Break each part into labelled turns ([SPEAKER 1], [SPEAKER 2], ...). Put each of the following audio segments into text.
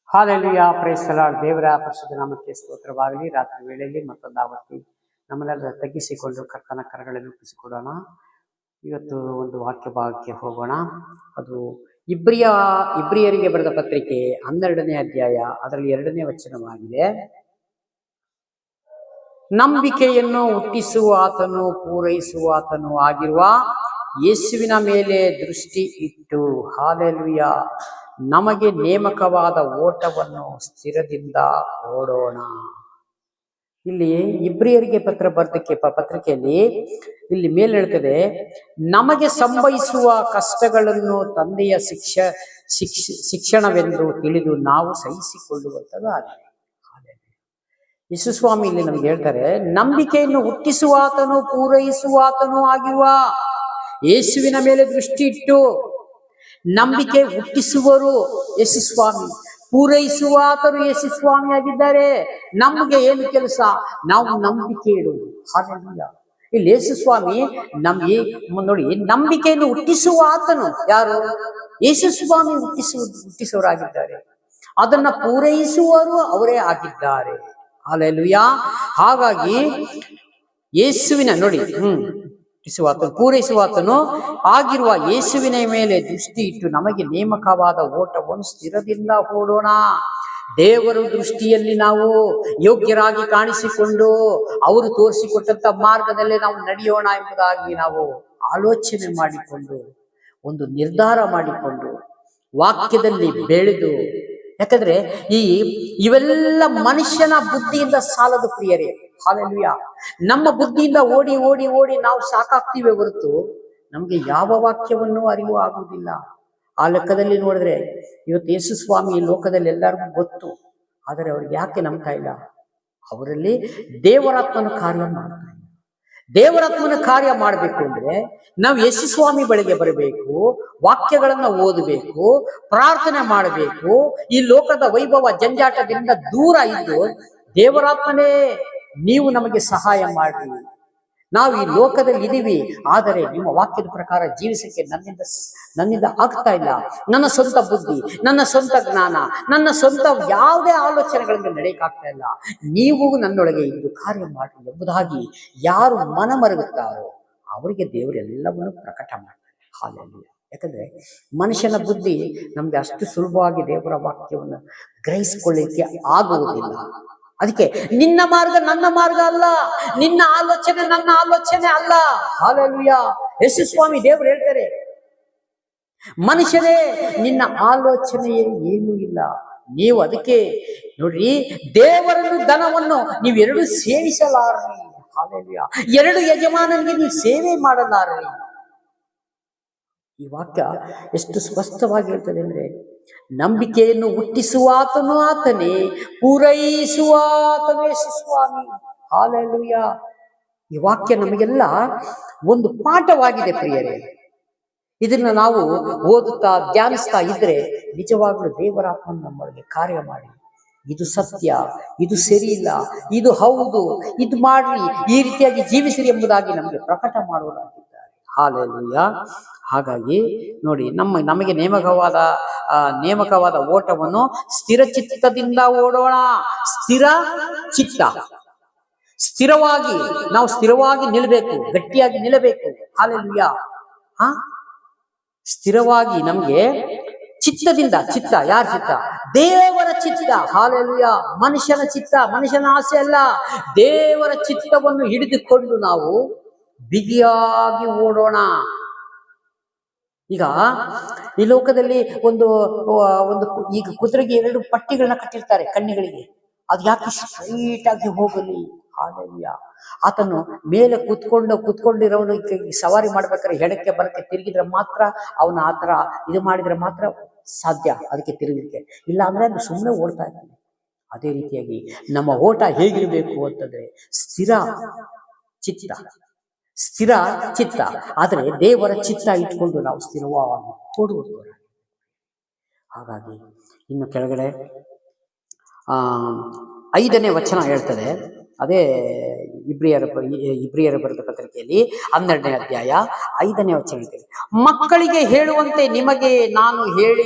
[SPEAKER 1] Hallelujah, price the lord. ದೇವರ ಪರಿಶುದ್ಧ ನಾಮಕ್ಕೆ ಸ್ತೋತ್ರವಾಗಲಿ. ರಾತ್ರಿ ವೇಳೆಯಲ್ಲಿ ಮತ್ತೊಂದು ಆವರ್ತಿ ನಮ್ಮನ್ನೆಲ್ಲ ತಗ್ಗಿಸಿಕೊಂಡು ಕರ್ತನ ಕರಗಳನ್ನು ಒಪ್ಪಿಸಿಕೊಡೋಣ. ಇವತ್ತು ಒಂದು ವಾಕ್ಯ ಭಾಗಕ್ಕೆ ಹೋಗೋಣ. ಅದು ಇಬ್ರಿಯರಿಗೆ ಬರೆದ ಪತ್ರಿಕೆ 12ನೇ ಅಧ್ಯಾಯ, ಅದರಲ್ಲಿ 2ನೇ ವಚನವಾಗಿದೆ. ನಂಬಿಕೆಯನ್ನು ಹುಟ್ಟಿಸುವ ಆತನು ಪೂರೈಸುವ ಆತನು ಆಗಿರುವ ಯೇಸುವಿನ ಮೇಲೆ ದೃಷ್ಟಿ ಇಟ್ಟು, ಹಾಲೆಲೂಯ, ನಮಗೆ ನೇಮಕವಾದ ಓಟವನ್ನು ಸ್ಥಿರದಿಂದ ಓಡೋಣ. ಇಲ್ಲಿ ಇಬ್ರಿಯರಿಗೆ ಪತ್ರಿಕೆಯಲ್ಲಿ ಇಲ್ಲಿ ಮೇಲೆ ಹೇಳ್ತದೆ, ನಮಗೆ ಸಂಭವಿಸುವ ಕಷ್ಟಗಳನ್ನು ತಂದೆಯ ಶಿಕ್ಷಣವೆಂದು ತಿಳಿದು ನಾವು ಸಹಿಸಿಕೊಳ್ಳುವಂಥದ್ದು ಆಗಿದೆ. ಯೇಸುಸ್ವಾಮಿ ಇಲ್ಲಿ ನಮ್ಗೆ ಹೇಳ್ತಾರೆ, ನಂಬಿಕೆಯನ್ನು ಹುಟ್ಟಿಸುವ ಆತನು ಪೂರೈಸುವ ಆತನು ಆಗಿರುವ ಯೇಸುವಿನ ಮೇಲೆ ದೃಷ್ಟಿ ಇಟ್ಟು. ನಂಬಿಕೆ ಹುಟ್ಟಿಸುವರು ಯೇಸುಸ್ವಾಮಿ, ಪೂರೈಸುವ ಆತನು ಯೇಸುಸ್ವಾಮಿ ಆಗಿದ್ದಾರೆ. ನಮ್ಗೆ ಏನು ಕೆಲಸ? ನಾವು ನಂಬಿಕೆ ಇಡುವುದು. ಹಾಲೆಲೂಯ. ಇಲ್ಲಿ ಯೇಸುಸ್ವಾಮಿ ನಮ್ಗೆ ನೋಡಿ, ನಂಬಿಕೆಯನ್ನು ಹುಟ್ಟಿಸುವ ಆತನು ಯಾರು? ಯೇಸುಸ್ವಾಮಿ ಹುಟ್ಟಿಸುವರಾಗಿದ್ದಾರೆ. ಅದನ್ನ ಪೂರೈಸುವರು ಅವರೇ ಆಗಿದ್ದಾರೆ. ಹಾಲೆಲೂಯ. ಹಾಗಾಗಿ ಯೇಸುವಿನ ನೋಡಿ ಪೂರೈಸುವಾತನು ಆಗಿರುವ ಯೇಸುವಿನ ಮೇಲೆ ದೃಷ್ಟಿ ಇಟ್ಟು ನಮಗೆ ನೇಮಕವಾದ ಓಟವನ್ನು ಸ್ಥಿರದಿಂದ ಓಡೋಣ. ದೇವರ ದೃಷ್ಟಿಯಲ್ಲಿ ನಾವು ಯೋಗ್ಯರಾಗಿ ಕಾಣಿಸಿಕೊಂಡು ಅವರು ತೋರಿಸಿಕೊಟ್ಟಂತ ಮಾರ್ಗದಲ್ಲೇ ನಾವು ನಡೆಯೋಣ ಎಂಬುದಾಗಿ ನಾವು ಆಲೋಚನೆ ಮಾಡಿಕೊಂಡು, ಒಂದು ನಿರ್ಧಾರ ಮಾಡಿಕೊಂಡು, ವಾಕ್ಯದಲ್ಲಿ ಬೆಳೆದು. ಯಾಕಂದ್ರೆ ಇವೆಲ್ಲ ಮನುಷ್ಯನ ಬುದ್ಧಿಯಿಂದ ಸಾಲದು ಪ್ರಿಯರೇ. ಹಾಲೆಲೂಯ. ನಮ್ಮ ಬುದ್ಧಿಯಿಂದ ಓಡಿ ಓಡಿ ಓಡಿ ನಾವು ಸಾಕಾಗ್ತೀವಿ ಹೊರತು ನಮ್ಗೆ ಯಾವ ವಾಕ್ಯವನ್ನು ಅರಿವು ಆಗುವುದಿಲ್ಲ. ಆ ಲೆಕ್ಕದಲ್ಲಿ ನೋಡಿದ್ರೆ ಇವತ್ತು ಯೇಸುಸ್ವಾಮಿ ಲೋಕದಲ್ಲಿ ಎಲ್ಲರಿಗೂ ಗೊತ್ತು, ಆದರೆ ಅವ್ರಿಗೆ ಯಾಕೆ ನಂಬ್ತಾ ಇಲ್ಲ? ಅವರಲ್ಲಿ ದೇವರಾತ್ಮನ ಕಾರ್ಯ ಮಾಡ್ತಾ ಇಲ್ಲ. ದೇವರಾತ್ಮನ ಕಾರ್ಯ ಮಾಡಬೇಕು ಅಂದ್ರೆ ನಾವು ಯೇಸುಸ್ವಾಮಿ ಬಳಿಗೆ ಬರಬೇಕು, ವಾಕ್ಯಗಳನ್ನ ಓದಬೇಕು, ಪ್ರಾರ್ಥನೆ ಮಾಡಬೇಕು. ಈ ಲೋಕದ ವೈಭವ ಜಂಜಾಟದಿಂದ ದೂರ ಇದ್ದು, ದೇವರಾತ್ಮನೇ ನೀವು ನಮಗೆ ಸಹಾಯ ಮಾಡಿ, ನಾವು ಈ ಲೋಕದಲ್ಲಿ ಇದೀವಿ, ಆದರೆ ನಿಮ್ಮ ವಾಕ್ಯದ ಪ್ರಕಾರ ಜೀವಿಸಕ್ಕೆ ನನ್ನಿಂದ ಆಗ್ತಾ ಇಲ್ಲ. ನನ್ನ ಸ್ವಂತ ಬುದ್ಧಿ, ನನ್ನ ಸ್ವಂತ ಜ್ಞಾನ, ನನ್ನ ಸ್ವಂತ ಯಾವುದೇ ಆಲೋಚನೆಗಳಿಂದ ನಡೆಯಕ್ಕಾಗ್ತಾ ಇಲ್ಲ. ನೀವು ನನ್ನೊಳಗೆ ಇದ್ದು ಕಾರ್ಯ ಮಾಡಿ ಎಂಬುದಾಗಿ ಯಾರು ಮನಮರುಗುತ್ತಾರೋ ಅವರಿಗೆ ದೇವರೆಲ್ಲವನ್ನು ಪ್ರಕಟ ಮಾಡ್ತಾರೆ. ಹಾಲೆಲೂಯ. ಯಾಕಂದ್ರೆ ಮನುಷ್ಯನ ಬುದ್ಧಿ ನಮ್ಗೆ ಅಷ್ಟು ಸುಲಭವಾಗಿ ದೇವರ ವಾಕ್ಯವನ್ನು ಗ್ರಹಿಸಿಕೊಳ್ಳಿಕ್ಕೆ ಆಗುವುದಿಲ್ಲ. ಅದಕ್ಕೆ ನಿನ್ನ ಮಾರ್ಗ ನನ್ನ ಮಾರ್ಗ ಅಲ್ಲ, ನಿನ್ನ ಆಲೋಚನೆ ನನ್ನ ಆಲೋಚನೆ ಅಲ್ಲ. ಹಾಲೆಲೂಯ. ಯೇಸುಸ್ವಾಮಿ ದೇವರು ಹೇಳ್ತಾರೆ, ಮನುಷ್ಯರೇ ನಿನ್ನ ಆಲೋಚನೆಯೇ ಏನೂ ಇಲ್ಲ. ನೀವು ಅದಕ್ಕೆ ನೋಡ್ರಿ, ದೇವರನ್ನು ಧನವನ್ನು ನೀವೆರಡು ಸೇವಿಸಲಾರ್ರಿ. ಹಾಲೆಲೂಯ. ಎರಡು ಯಜಮಾನನಿಗೆ ನೀವು ಸೇವೆ ಮಾಡಲಾರ್ರಿ. ಈ ವಾಕ್ಯ ಎಷ್ಟು ಸ್ಪಷ್ಟವಾಗಿ ಹೇಳ್ತದೆ ಅಂದ್ರೆ, ನಂಬಿಕೆಯನ್ನು ಹುಟ್ಟಿಸುವಾತನು ಆತನೇ, ಪೂರೈಸುವಾತನು ಯೇಸುಸ್ವಾಮಿ. ಹಾಲೆಲೂಯ. ಈ ವಾಕ್ಯ ನಮಗೆಲ್ಲ ಒಂದು ಪಾಠವಾಗಿದೆ ಪ್ರಿಯರೇ. ಇದನ್ನ ನಾವು ಓದುತ್ತಾ ಧ್ಯಾನಿಸ್ತಾ ಇದ್ರೆ ನಿಜವಾಗ್ಲೂ ದೇವರಾತ್ಮನ ನಮ್ಮೊಳಗೆ ಕಾರ್ಯ ಮಾಡಿ, ಇದು ಸತ್ಯ, ಇದು ಸರಿ ಇಲ್ಲ, ಇದು ಹೌದು, ಇದು ಮಾಡ್ರಿ, ಈ ರೀತಿಯಾಗಿ ಜೀವಿಸಿರಿ ಎಂಬುದಾಗಿ ನಮಗೆ ಪ್ರಕಟ ಮಾಡುವುದಾಗಿದ್ದಾರೆ. ಹಾಲೆಲೂಯ. ಹಾಗಾಗಿ ನೋಡಿ, ನಮಗೆ ನೇಮಕವಾದ ಓಟವನ್ನು ಸ್ಥಿರ ಚಿತ್ತದಿಂದ ಓಡೋಣ. ಸ್ಥಿರ ಚಿತ್ತ, ನಾವು ಸ್ಥಿರವಾಗಿ ನಿಲ್ಲಬೇಕು, ಗಟ್ಟಿಯಾಗಿ ನಿಲ್ಲಬೇಕು. ಹಾಲೆಲೂಯ. ಸ್ಥಿರವಾಗಿ ನಮ್ಗೆ ಚಿತ್ತದಿಂದ, ಚಿತ್ತ ಯಾರ ಚಿತ್ತ? ದೇವರ ಚಿತ್ತ. ಹಾಲೆಲೂಯ. ಮನುಷ್ಯನ ಚಿತ್ತ, ಮನುಷ್ಯನ ಆಸೆ ಅಲ್ಲ, ದೇವರ ಚಿತ್ತವನ್ನು ಹಿಡಿದುಕೊಂಡು ನಾವು ಬಿಗಿಯಾಗಿ ಓಡೋಣ. ಈಗ ಈ ಲೋಕದಲ್ಲಿ ಒಂದು ಈಗ ಕುದುರೆಗೆ 2 ಪಟ್ಟಿಗಳನ್ನ ಕಟ್ಟಿರ್ತಾರೆ ಕಣ್ಣಿಗಳಿಗೆ. ಅದು ಯಾಕೆ ಸ್ಟ್ರೈಟ್ ಆಗಿ ಹೋಗಲಿ? ಹಾಲೆಲೂಯ. ಆತನು ಮೇಲೆ ಕುತ್ಕೊಂಡಿರೋನು ಸವಾರಿ ಮಾಡ್ಬೇಕಾದ್ರೆ ಎಡಕ್ಕೆ ಬಲಕ್ಕೆ ತಿರುಗಿದ್ರೆ ಮಾತ್ರ ಅವನ ಆತರ ಇದು ಮಾಡಿದ್ರೆ ಮಾತ್ರ ಸಾಧ್ಯ ಅದಕ್ಕೆ ತಿರುಗಲಿಕ್ಕೆ. ಇಲ್ಲ ಅಂದ್ರೆ ಅದು ಸುಮ್ಮನೆ ಓಡ್ತಾ ಇದ್ದಾನೆ. ಅದೇ ರೀತಿಯಾಗಿ ನಮ್ಮ ಓಟ ಹೇಗಿರಬೇಕು ಅಂತಂದ್ರೆ ಸ್ಥಿರ ಚಿತ್ತ, ಆದರೆ ದೇವರ ಚಿತ್ತ ಇಟ್ಕೊಂಡು ನಾವು ಸ್ಥಿರವಾಗಿ ಓಡುವುದು. ಹಾಗಾಗಿ ಇನ್ನು ಕೆಳಗಡೆ 5ನೇ ವಚನ ಹೇಳ್ತದೆ. ಅದೇ ಇಬ್ರಿಯರ ಬರೆದ ಪತ್ರಿಕೆಯಲ್ಲಿ 12ನೇ ಅಧ್ಯಾಯ 5ನೇ ವಚನ ಹೇಳ್ತದೆ, ಮಕ್ಕಳಿಗೆ ಹೇಳುವಂತೆ ನಿಮಗೆ ನಾನು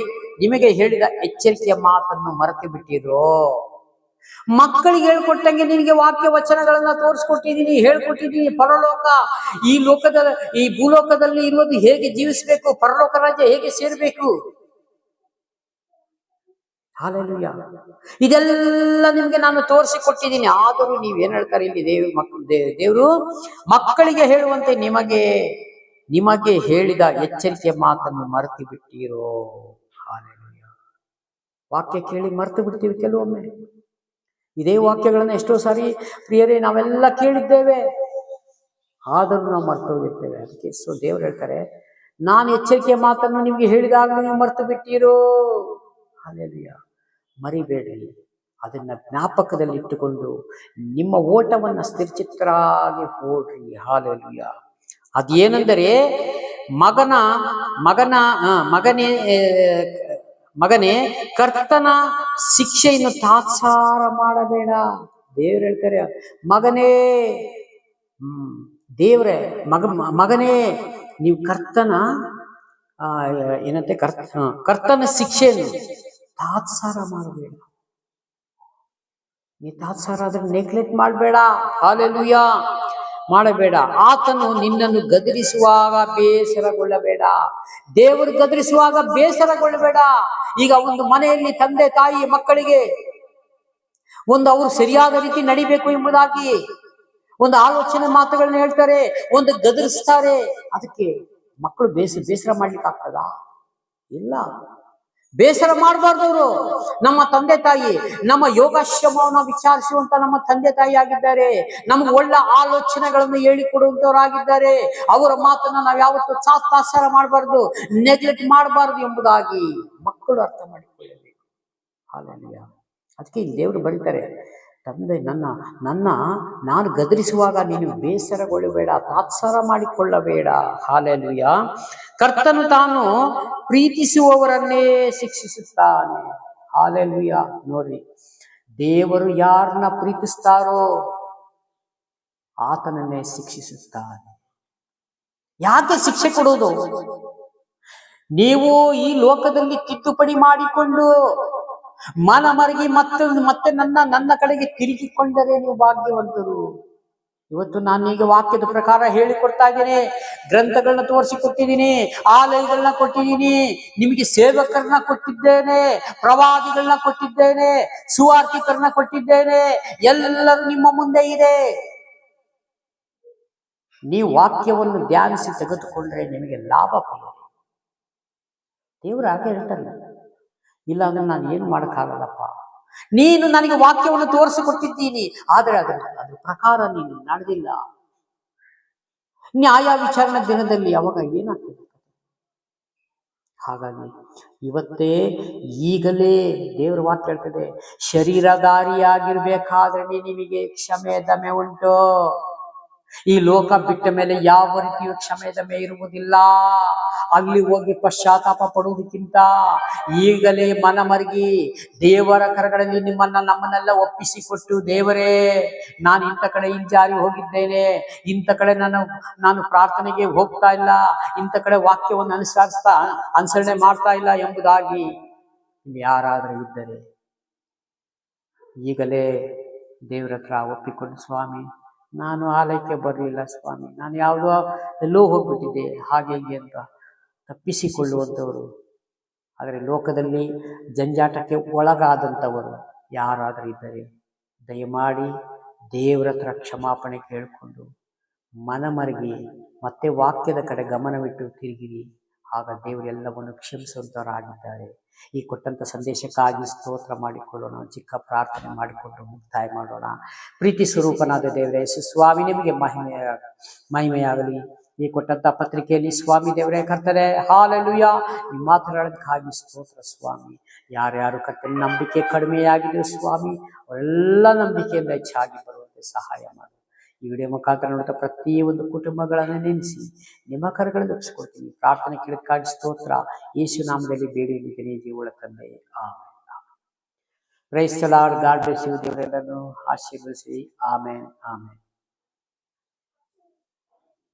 [SPEAKER 1] ನಿಮಗೆ ಹೇಳಿದ ಎಚ್ಚರಿಕೆಯ ಮಾತನ್ನು ಮರೆತು ಬಿಟ್ಟಿರೋ. ಮಕ್ಕಳಿಗೆ ಹೇಳ್ಕೊಟ್ಟಂಗೆ ನಿನಗೆ ವಾಕ್ಯ ವಚನಗಳನ್ನ ತೋರಿಸ್ಕೊಟ್ಟಿದ್ದೀನಿ, ಹೇಳ್ಕೊಟ್ಟಿದ್ದೀನಿ. ಪರಲೋಕ, ಈ ಲೋಕದ ಈ ಭೂಲೋಕದಲ್ಲಿ ಇರೋದು ಹೇಗೆ ಜೀವಿಸ್ಬೇಕು, ಪರಲೋಕ ರಾಜ್ಯ ಹೇಗೆ ಸೇರ್ಬೇಕು. ಹಾಲೆಲೂಯಾ. ಇದೆಲ್ಲ ನಿಮ್ಗೆ ನಾನು ತೋರಿಸಿಕೊಟ್ಟಿದ್ದೀನಿ. ಆದರೂ ನೀವೇನ್ ಹೇಳ್ತಾರೆ ಇಲ್ಲಿ ದೇವರು ಮಕ್ಕಳಿಗೆ ಹೇಳುವಂತೆ ನಿಮಗೆ ಹೇಳಿದ ಎಚ್ಚರಿಕೆ ಮಾತನ್ನು ಮರೆತು ಬಿಟ್ಟಿರೋ. ಹಾಲೆಲೂಯಾ. ವಾಕ್ಯ ಕೇಳಿ ಮರೆತು ಬಿಡ್ತೀವಿ ಕೆಲವೊಮ್ಮೆ. ಇದೇ ವಾಕ್ಯಗಳನ್ನ ಎಷ್ಟೋ ಸಾರಿ ಪ್ರಿಯರೇ ನಾವೆಲ್ಲ ಕೇಳಿದ್ದೇವೆ, ಆದರೂ ನಾವು ಮರೆತು ಹೋಗಿರ್ತೇವೆ. ಅದಕ್ಕೆ ದೇವ್ರು ಹೇಳ್ತಾರೆ, ನಾನು ಎಚ್ಚರಿಕೆ ಮಾತನ್ನು ನಿಮ್ಗೆ ಹೇಳಿದಾಗ ನೀವು ಮರೆತು ಬಿಟ್ಟಿರೋ. ಹಾಲೆಲೂಯಾ. ಮರಿಬೇಡ್ರಿ, ಅದನ್ನ ಜ್ಞಾಪಕದಲ್ಲಿ ಇಟ್ಟುಕೊಂಡು ನಿಮ್ಮ ಓಟವನ್ನ ಸ್ಥಿರಚಿತ್ತರಾಗಿ ಓಡ್ರಿ. ಹಾಲೆಲೂಯಾ. ಅದೇನೆಂದರೆ ಮಗನೇ ಕರ್ತನ ಶಿಕ್ಷೆಯನ್ನು ತಾತ್ಸಾರ ಮಾಡಬೇಡ. ದೇವ್ರು ಹೇಳ್ತಾರೆ, ಮಗನೇ, ದೇವ್ರೆ ಮಗನೇ, ನೀವು ಕರ್ತನ ಕರ್ತನ ಶಿಕ್ಷೆಯನ್ನು ತಾತ್ಸಾರ ಮಾಡಬೇಡ. ನೀ ತಾತ್ಸಾರ ಅದನ್ನು ನೆಗ್ಲೆಕ್ಟ್ ಮಾಡಬೇಡ. ಹಾಲೆಲೂಯಾ. ಮಾಡಬೇಡ. ಆತನು ನಿನ್ನನ್ನು ಗದರಿಸುವಾಗ ಬೇಸರಗೊಳ್ಳಬೇಡ. ದೇವರು ಗದರಿಸುವಾಗ ಬೇಸರಗೊಳ್ಳಬೇಡ. ಈಗ ಒಂದು ಮನೆಯಲ್ಲಿ ತಂದೆ ತಾಯಿ ಮಕ್ಕಳಿಗೆ ಅವರು ಸರಿಯಾದ ರೀತಿ ನಡಿಬೇಕು ಎಂಬುದಾಗಿ ಒಂದು ಆಲೋಚನೆ ಮಾತುಗಳನ್ನ ಹೇಳ್ತಾರೆ, ಒಂದು ಗದರಿಸ್ತಾರೆ. ಅದಕ್ಕೆ ಮಕ್ಕಳು ಬೇಸರ ಮಾಡ್ಲಿಕ್ಕೆ ಆಗ್ತದಾ? ಇಲ್ಲ. ಬೇಸರ ಮಾಡಬಾರ್ದವರು. ನಮ್ಮ ತಂದೆ ತಾಯಿ ನಮ್ಮ ಯೋಗಕ್ಷೇಮವನ್ನು ವಿಚಾರಿಸುವಂತ ನಮ್ಮ ತಂದೆ ತಾಯಿ ಆಗಿದ್ದಾರೆ. ನಮ್ಗೆ ಒಳ್ಳೆ ಆಲೋಚನೆಗಳನ್ನು ಹೇಳಿಕೊಡುವಂತವರಾಗಿದ್ದಾರೆ. ಅವರ ಮಾತನ್ನ ನಾವು ಯಾವತ್ತೂ ತಾತ್ಸಾರ ಮಾಡಬಾರ್ದು, ನೆಗ್ಲೆಕ್ಟ್ ಮಾಡಬಾರ್ದು ಎಂಬುದಾಗಿ ಮಕ್ಕಳು ಅರ್ಥ ಮಾಡಿಕೊಳ್ಳಬೇಕು. ಹಾಲೆಲೂಯಾ. ಅದಕ್ಕೆ ದೇವರು ಬರೀತಾರೆ, ತಂದೆ ನಾನು ಗದರಿಸುವಾಗ ನೀನು ಬೇಸರಗೊಳ್ಳಬೇಡ, ತಾತ್ಸಾರ ಮಾಡಿಕೊಳ್ಳಬೇಡ. ಹಾಲೆಲೂಯಾ. ಕರ್ತನು ತಾನು ಪ್ರೀತಿಸುವವರನ್ನೇ ಶಿಕ್ಷಿಸುತ್ತಾನೆ. ಹಾಲೆಲೂಯಾ. ನೋಡ್ರಿ, ದೇವರು ಯಾರನ್ನ ಪ್ರೀತಿಸ್ತಾರೋ ಆತನನ್ನೇ ಶಿಕ್ಷಿಸುತ್ತಾನೆ. ಯಾಕೆ ಶಿಕ್ಷೆ ಕೊಡೋದು? ನೀವು ಈ ಲೋಕದಲ್ಲಿ ತಿದ್ದುಪಡಿ ಮಾಡಿಕೊಂಡು ಮನಮರಗಿ ಮತ್ತೆ ನನ್ನ ಕಡೆಗೆ ತಿರುಗಿಕೊಂಡರೆ ನೀವು ಭಾಗ್ಯವಂತರು. ಇವತ್ತು ನಾನೀಗ ವಾಕ್ಯದ ಪ್ರಕಾರ ಹೇಳಿಕೊಡ್ತಾ ಇದ್ದೀನಿ, ಗ್ರಂಥಗಳನ್ನ ತೋರಿಸಿಕೊಟ್ಟಿದ್ದೀನಿ, ಆಲಯಗಳನ್ನ ಕೊಟ್ಟಿದ್ದೀನಿ, ನಿಮಗೆ ಸೇವಕರನ್ನ ಕೊಟ್ಟಿದ್ದೇನೆ, ಪ್ರವಾದಿಗಳನ್ನ ಕೊಟ್ಟಿದ್ದೇನೆ, ಸುವಾರ್ತಿಕರನ್ನ ಕೊಟ್ಟಿದ್ದೇನೆ. ಎಲ್ಲರೂ ನಿಮ್ಮ ಮುಂದೆ ಇದೆ. ನೀವು ವಾಕ್ಯವನ್ನು ಧ್ಯಾನಿಸಿ ತೆಗೆದುಕೊಂಡ್ರೆ ನಿಮಗೆ ಲಾಭ. ದೇವರು ಹಾಗೆ ಹೇಳ್ತಾರೆ, ಇಲ್ಲ ಅಂದ್ರೆ ನಾನು ಏನು ಮಾಡಕ್ಕಾಗಲ್ಲಪ್ಪ. ನೀನು ನನಗೆ ವಾಕ್ಯವನ್ನು ತೋರಿಸಿಕೊಟ್ಟಿದ್ದೀನಿ, ಆದರೆ ಅದ್ರ ಪ್ರಕಾರ ನೀನು ನಡೆದಿಲ್ಲ. ನ್ಯಾಯ ವಿಚಾರಣೆ ದಿನದಲ್ಲಿ ಅವಾಗ ಏನಾಗ್ತದೆ? ಹಾಗಾಗಿ ಇವತ್ತೇ ಈಗಲೇ ದೇವರ ವಾಕ್ಯ ಹೇಳ್ತದೆ, ಶರೀರಧಾರಿಯಾಗಿರ್ಬೇಕಾದ್ರೆ ನಿಮಗೆ ಕ್ಷಮೆ ದಮೆ ಉಂಟು. ಈ ಲೋಕ ಬಿಟ್ಟ ಮೇಲೆ ಯಾವ ರೀತಿಯೂ ಕ್ಷಮೆ ದಮೆ ಇರುವುದಿಲ್ಲ. ಅಲ್ಲಿ ಹೋಗಿ ಪಶ್ಚಾತ್ತಾಪ ಪಡುವುದಕ್ಕಿಂತ ಈಗಲೇ ಮನಮರಗಿ ದೇವರ ಕರಗಳಲ್ಲಿ ನಮ್ಮನ್ನೆಲ್ಲ ಒಪ್ಪಿಸಿಕೊಟ್ಟು, ದೇವರೇ, ನಾನು ಇಂಥ ಕಡೆ ಹಿಂಜಾರಿ ಹೋಗಿದ್ದೇನೆ, ಇಂಥ ಕಡೆ ನಾನು ಪ್ರಾರ್ಥನೆಗೆ ಹೋಗ್ತಾ ಇಲ್ಲ, ಇಂಥ ಕಡೆ ವಾಕ್ಯವನ್ನು ಅನುಸರಣೆ ಮಾಡ್ತಾ ಇಲ್ಲ ಎಂಬುದಾಗಿ ಯಾರಾದರೂ ಇದ್ದರೆ ಈಗಲೇ ದೇವರ ಹತ್ರ ಒಪ್ಪಿಕೊಂಡು, ಸ್ವಾಮಿ, ನಾನು ಆಲಯಕ್ಕೆ ಬರಲಿಲ್ಲ ಸ್ವಾಮಿ, ನಾನು ಯಾವುದೋ ಎಲ್ಲೋ ಹೋಗ್ಬಿಟ್ಟಿದ್ದೆ, ಹಾಗೆ ಹೀಗೆ ಅಂತ ತಪ್ಪಿಸಿಕೊಳ್ಳುವಂಥವರು. ಆದರೆ ಲೋಕದಲ್ಲಿ ಜಂಜಾಟಕ್ಕೆ ಒಳಗಾದಂಥವರು ಯಾರಾದರೂ ಇದ್ದರೆ ದಯಮಾಡಿ ದೇವರ ಹತ್ರ ಕ್ಷಮಾಪಣೆ ಕೇಳಿಕೊಂಡು ಮನಮರಗಿ ಮತ್ತೆ ವಾಕ್ಯದ ಕಡೆ ಗಮನವಿಟ್ಟು ತಿರುಗಿರಿ. ಆಗ ದೇವರೆಲ್ಲವನ್ನು ಕ್ಷಮಿಸುವಂಥವರಾಗಿದ್ದಾರೆ. ಈ ಕೊಟ್ಟಂಥ ಸಂದೇಶಕ್ಕಾಗಿ ಸ್ತೋತ್ರ ಮಾಡಿಕೊಳ್ಳೋಣ. ಚಿಕ್ಕ ಪ್ರಾರ್ಥನೆ ಮಾಡಿಕೊಂಡು ಮುಕ್ತಾಯ ಮಾಡೋಣ. ಪ್ರೀತಿ ಸ್ವರೂಪನಾದ ದೇವರೇ ಸ್ವಾಮಿ, ನಿಮಗೆ ಮಹಿಮೆಯಾಗಲಿ. ಈ ಕೊಟ್ಟಂಥ ಪತ್ರಿಕೆಯಲ್ಲಿ ಸ್ವಾಮಿ ದೇವರೇ ಕರ್ತನೆ, ಹಾಲೆಲೂಯಾ, ಈ ಮಾತನಾಡೋದಕ್ಕಾಗಿ ಸ್ತೋತ್ರ ಸ್ವಾಮಿ. ಯಾರ್ಯಾರು ಕರ್ತನ ನಂಬಿಕೆ ಕಡಿಮೆಯಾಗಿದೆ ಸ್ವಾಮಿ, ಅವರೆಲ್ಲ ನಂಬಿಕೆಯಿಂದ ಹೆಚ್ಚಾಗಿ ಬರುವಂತೆ ಸಹಾಯ ಮಾಡಿ. ಈ ವಿಡಿಯೋ ಮುಖಾಂತರ ನೋಡುತ್ತಾ ಪ್ರತಿಯೊಂದು ಕುಟುಂಬಗಳನ್ನು ನೆನೆಸಿ ನಿಮ್ಮ ಕರಗಳಲ್ಲಿ ಒಪ್ಪಿಸಿಕೊಡ್ತೀನಿ. ಪ್ರಾರ್ಥನೆ ಕೇಳಕ್ಕಾಗಿ ಸ್ತೋತ್ರ. ಯೇಸು ನಾಮದಲ್ಲಿ ಬೇಡಿಕೊಂಡಿದ್ದೀನಿ ಜೀವಳ ತಂದೆ, amen. Praise the Lord. God bless you. ದೇವರೆಲ್ಲರನ್ನು ಆಶೀರ್ವದಿಸಿ. Amen, amen.